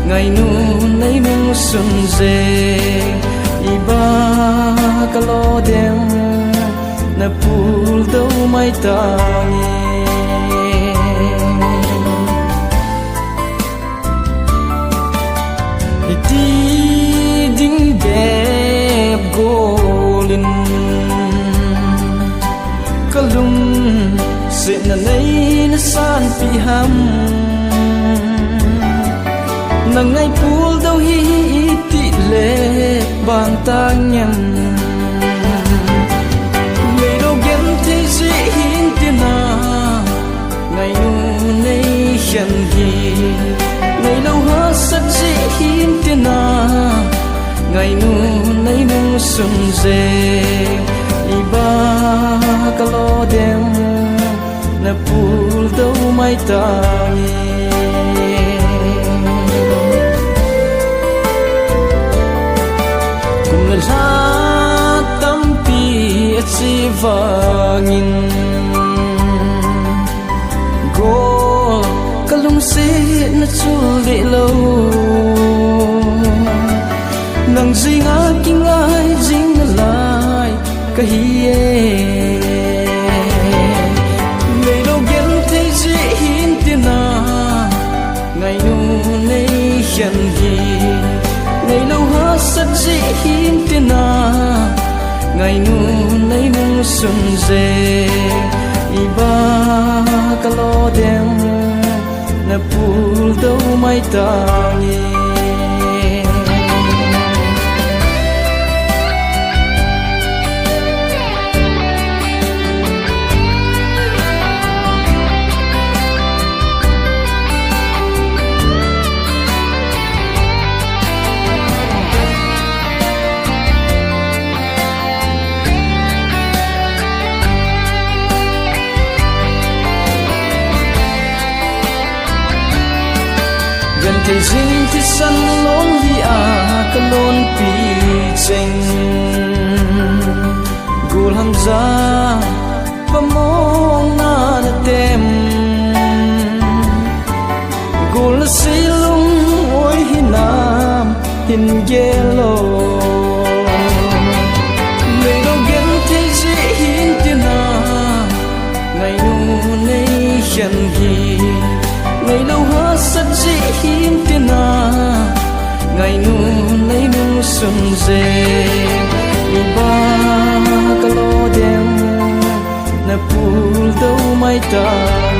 ngày nu nay nu xuân dê iba kalo dem na pul đâu mai tangi iti ding deb golin kalum se na nei na san pi ham na ngày pul đâu hi ti le bang tang nham ngày đâu gen thế dễ hin tiền na ngày nu nay hiền hi ngày đâu ha sắt dễ hin tiền na ngày nu nay nu xuân dê iba kalo dem na pul đâu mai tangi la tampi si vangin go kalung se na chuli lo nang zinga kingai jing lai ka hiye ngày đâu gen thế dễ hin tiền na ngày nu nay hiền hi ngày lâu ha sắt dễ hin tiền na ngày nu nay nu xuân dê iba kalo dem na pul đâu mai tangi thì dinh thì sân lốn li ka lôn pi cheng gul ham za pa mong na na tem gul silung oi hinam hin yelo ngày đâu gen thế dễ hin tiền na ngày nu nay hiền hi ngày đâu ha sắt dễ hin tiền na ngày nu nay nu xuân dê iba kalo dem na pul đâu mai ta